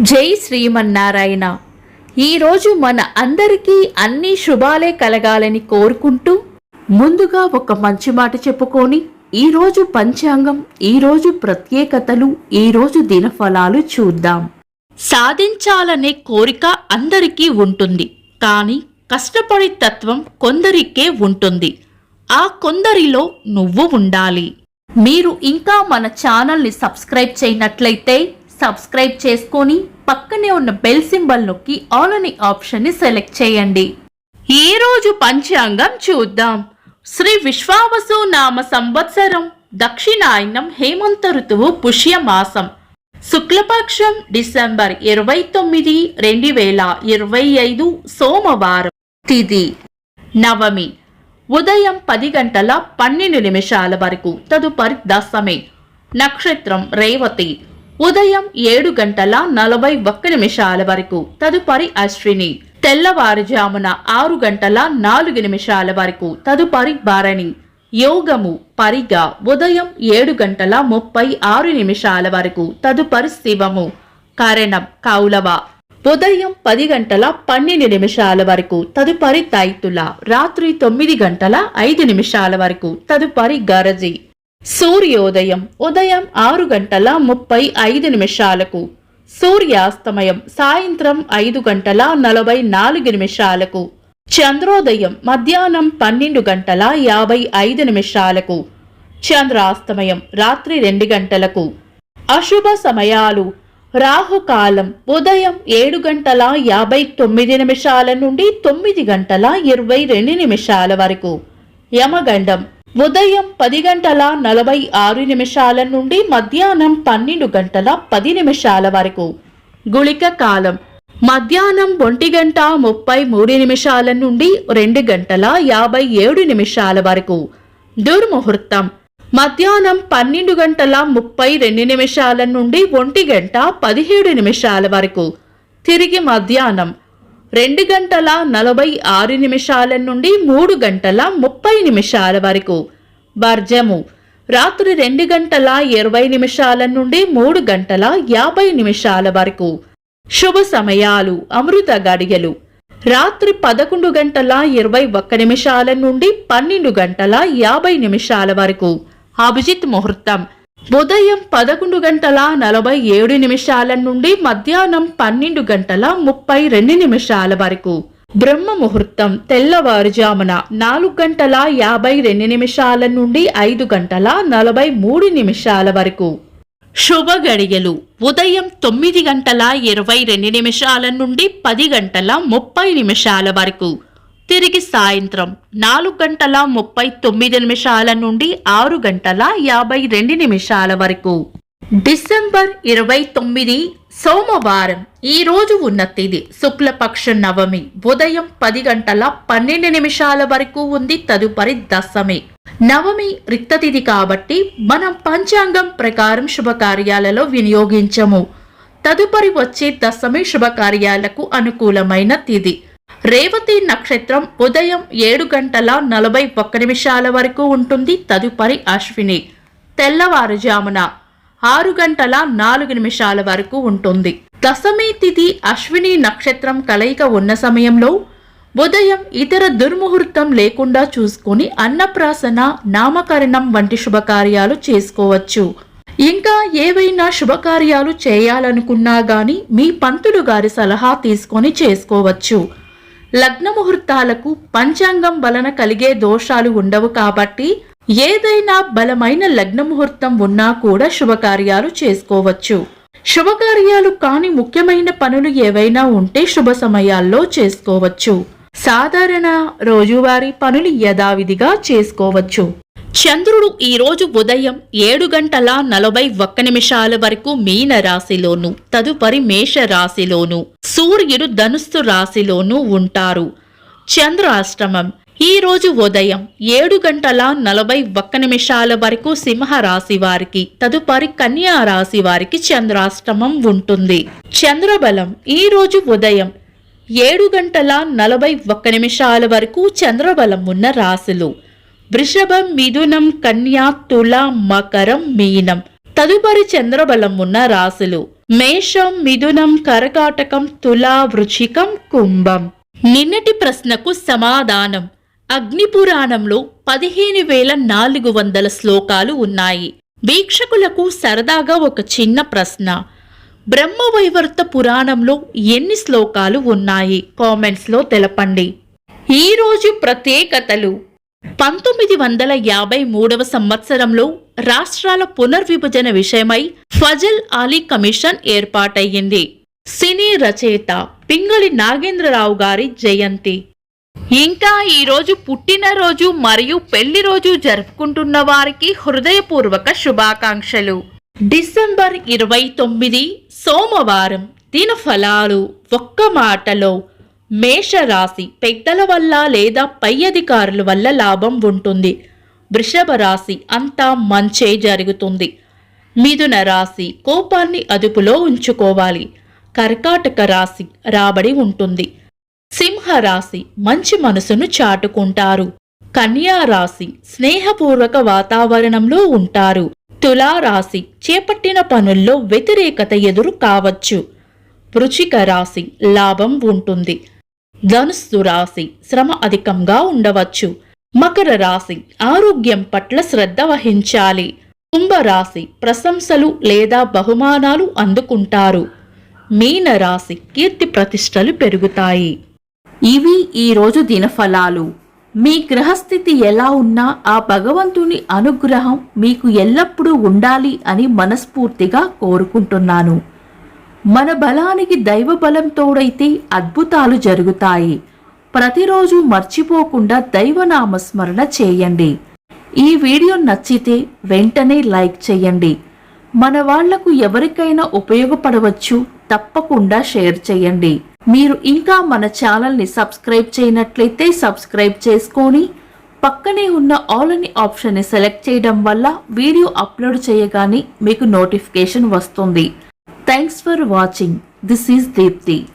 జై శ్రీమన్నారాయణ. ఈరోజు మన అందరికీ అన్ని శుభాలే కలగాలని కోరుకుంటూ ముందుగా ఒక మంచి మాట చెప్పుకొని ఈరోజు పంచాంగం, ఈరోజు ప్రత్యేకతలు, ఈరోజు దినఫలాలు చూద్దాం. సాధించాలనే కోరిక అందరికీ ఉంటుంది, కానీ కష్టపడే తత్వం కొందరికే ఉంటుంది. ఆ కొందరిలో నువ్వు ఉండాలి. మీరు ఇంకా మన ఛానల్ని సబ్స్క్రైబ్ చేయనట్లయితే సబ్స్క్రైబ్ చేసుకొని పక్కనే ఉన్న బెల్ సింబల్ నొక్కి ఆల్ అనే ఆప్షన్ని సెలెక్ట్ చేయండి. ఈ రోజు పంచాంగం చూద్దాం. శ్రీ విశ్వావసు నామ సంవత్సరం, దక్షిణాయనం, హేమంత ఋతువు, పుష్యమాసం, శుక్లపక్షం, డిసెంబర్ 29, 2025, సోమవారం. తిథి నవమి, ఉదయం 10 గంటల 12 నిమిషాల వరకు, తదుపరి దశమి. నక్షత్రం రేవతి, ఉదయం 7 గంటల 41 నిమిషాల వరకు, తదుపరి అశ్విని. తెల్లవారుజామున 6 గంటల 4 నిమిషాల వరకు, తదుపరి భరణి. యోగము పరిగా, ఉదయం 7 గంటల 36 నిమిషాల వరకు, తదుపరి శివము. కరణం కౌలవ, ఉదయం 10 గంటల 12 నిమిషాల వరకు, తదుపరి తైతుల. రాత్రి 9 గంటల 5 నిమిషాల వరకు, తదుపరి గరజి. సూర్యోదయం ఉదయం 6 గంటల 35 నిమిషాలకు, సూర్యాస్తమయం సాయంత్రం 5 గంటల 44 నిమిషాలకు, చంద్రోదయం మధ్యాహ్నం 12 గంటల 55 నిమిషాలకు, చంద్రాస్తమయం రాత్రి 2 గంటలకు. అశుభ సమయాలు: రాహుకాలం ఉదయం 7 గంటల 59 నిమిషాల నుండి 9 గంటల 22 నిమిషాల వరకు. యమగండం ఉదయం 10 గంటల 46 నిమిషాల నుండి మధ్యాహ్నం 12 గంటల 10 నిమిషాల వరకు. గుళిక కాలం మధ్యాహ్నం 1 గంట 33 నిమిషాల నుండి 2 గంటల 57 నిమిషాల వరకు. దుర్ముహూర్తం మధ్యాహ్నం 12 గంటల 32 నిమిషాల నుండి 1 గంట 17 నిమిషాల వరకు. తిరిగి మధ్యాహ్నం 2 గంటల 46 నిమిషాల నుండి 3 గంటల 30 నిమిషాల వరకు. వర్జము రాత్రి 2 గంటల 20 నిమిషాల నుండి 3 గంటల 50 నిమిషాల వరకు. శుభ సమయాలు: అమృత గడియలు రాత్రి 11 గంటల 21 నిమిషాల నుండి 12 గంటల 50 నిమిషాల వరకు. అభిజిత్ ముహూర్తం ఉదయం 11 గంటల 47 నిమిషాల నుండి మధ్యాహ్నం 12 గంటల 32 నిమిషాల వరకు. బ్రహ్మ ముహూర్తం తెల్లవారుజామున 4 గంటల 52 నిమిషాల నుండి 5 గంటల 43 నిమిషాల వరకు. శుభ గడియలు: ఉదయం 9 గంటల 22 నిమిషాల నుండి 10 గంటల 30 నిమిషాల వరకు. తిరిగి సాయంత్రం 4 గంటల 39 నిమిషాల నుండి 6 గంటల 52 నిమిషాల వరకు. డిసెంబర్ 29, సోమవారం. ఈ రోజు ఉన్న తిథి శుక్లపక్ష నవమి, ఉదయం 10 గంటల 12 నిమిషాల వరకు ఉంది, తదుపరి దశమి. నవమి రిక్త తిథి కాబట్టి మనం పంచాంగం ప్రకారం శుభకార్యాలలో వినియోగించము. తదుపరి వచ్చే దశమి శుభకార్యాలకు అనుకూలమైన తిథి. రేవతి నక్షత్రం ఉదయం 7 గంటల 41 నిమిషాల వరకు ఉంటుంది, తదుపరి అశ్విని. తెల్లవారుజామున 6 గంటల 4 నిమిషాల వరకు ఉంటుంది. దశమి తిథి అశ్విని నక్షత్రం కలయిక ఉన్న సమయంలో ఉదయం ఇతర దుర్ముహూర్తం లేకుండా చూసుకుని అన్నప్రాసన, నామకరణం వంటి శుభకార్యాలు చేసుకోవచ్చు. ఇంకా ఏవైనా శుభకార్యాలు చేయాలనుకున్నా గాని మీ పంతులు గారి సలహా తీసుకొని చేసుకోవచ్చు. లగ్న ముహూర్తాలకు పంచాంగం వలన కలిగే దోషాలు ఉండవు కాబట్టి ఏదైనా బలమైన లగ్న ముహూర్తం ఉన్నా కూడా శుభకార్యాలు చేసుకోవచ్చు. శుభకార్యాలు కాని ముఖ్యమైన పనులు ఏవైనా ఉంటే శుభ సమయాల్లో చేసుకోవచ్చు. సాధారణ రోజువారీ పనులు యథావిధిగా చేసుకోవచ్చు. చంద్రుడు ఈ రోజు ఉదయం 7 గంటల 41 నిమిషాల వరకు మీన రాశిలోను, తదుపరి మేష రాశిలోను, సూర్యుడు ధనుస్సు రాశిలోను ఉంటారు. చంద్రాష్టమం ఈ రోజు ఉదయం 7 గంటల 41 నిమిషాల వరకు సింహ రాశి వారికి, తదుపరి కన్యా రాశి వారికి చంద్రాష్టమం ఉంటుంది. చంద్రబలం ఈ రోజు ఉదయం 7 గంటల 41 నిమిషాల వరకు చంద్రబలం ఉన్న రాశులు: వృషభం, మిథునం, కన్యా, తుల, మకరం, మీనం. తదుపరి చంద్రబలం ఉన్న రాశులు: మేషం, మిథునం, కర్కాటకం, తులా, వృశ్చికం, కుంభం. నిన్నటి ప్రశ్నకు సమాధానం. అగ్నిపురాణంలో 15,400 శ్లోకాలు ఉన్నాయి. వీక్షకులకు సరదాగా ఒక చిన్న ప్రశ్న. బ్రహ్మవైవర్త పురాణంలో ఎన్ని శ్లోకాలు ఉన్నాయి? కామెంట్స్లో తెలపండి. ఈరోజు ప్రత్యేకతలు. 1953 సంవత్సరంలో రాష్ట్రాల పునర్విభజన విషయమై ఫజల్ అలీ కమిషన్ ఏర్పాటయ్యింది. సినీ రచయిత పింగళి నాగేంద్రరావు గారి జయంతి. ఇంకా ఈరోజు పుట్టినరోజు మరియు పెళ్లి రోజు జరుపుకుంటున్న వారికి హృదయపూర్వక శుభాకాంక్షలు. డిసెంబర్ 29 సోమవారం. దినఫలాలు. ఒక్క మాటలో మేషరాశి పెద్దల వల్ల లేదా పై అధికారుల వల్ల లాభం ఉంటుంది. వృషభ రాశి అంతా మంచే జరుగుతుంది. మిథున రాశి కోపాన్ని అదుపులో ఉంచుకోవాలి. కర్కాటక రాశి రాబడి ఉంటుంది. సింహరాశి మంచి మనసును చాటుకుంటారు. కన్యా రాశి స్నేహపూర్వక వాతావరణంలో ఉంటారు. తులారాశి చేపట్టిన పనుల్లో వ్యతిరేకత ఎదురు కావచ్చు. వృశ్చిక రాశి లాభం ఉంటుంది. ధనుస్సు రాశి శ్రమ అధికంగా ఉండవచ్చు. మకర రాశి ఆరోగ్యం పట్ల శ్రద్ధ వహించాలి. కుంభరాశి ప్రశంసలు లేదా బహుమానాలు అందుకుంటారు. మీనరాశి కీర్తి ప్రతిష్టలు పెరుగుతాయి. ఇవి ఈరోజు దినఫలాలు. మీ గ్రహస్థితి ఎలా ఉన్నా ఆ భగవంతుని అనుగ్రహం మీకు ఎల్లప్పుడూ ఉండాలి అని మనస్ఫూర్తిగా కోరుకుంటున్నాను. మన బలానికి దైవ బలం తోడైతే అద్భుతాలు జరుగుతాయి. ప్రతిరోజు మర్చిపోకుండా దైవనామస్మరణ చేయండి. ఈ వీడియో నచ్చితే వెంటనే లైక్ చేయండి. మన వాళ్లకు ఎవరికైనా ఉపయోగపడవచ్చు. తప్పకుండా షేర్ చేయండి. మీరు ఇంకా మన ఛానల్ని సబ్స్క్రైబ్ చేయనట్లయితే సబ్స్క్రైబ్ చేసుకొని పక్కనే ఉన్న ఆల్ అని ఆప్షన్ని సెలెక్ట్ చేయడం వల్ల వీడియో అప్లోడ్ చేయగానే మీకు నోటిఫికేషన్ వస్తుంది. Thanks for watching. This is Deepti.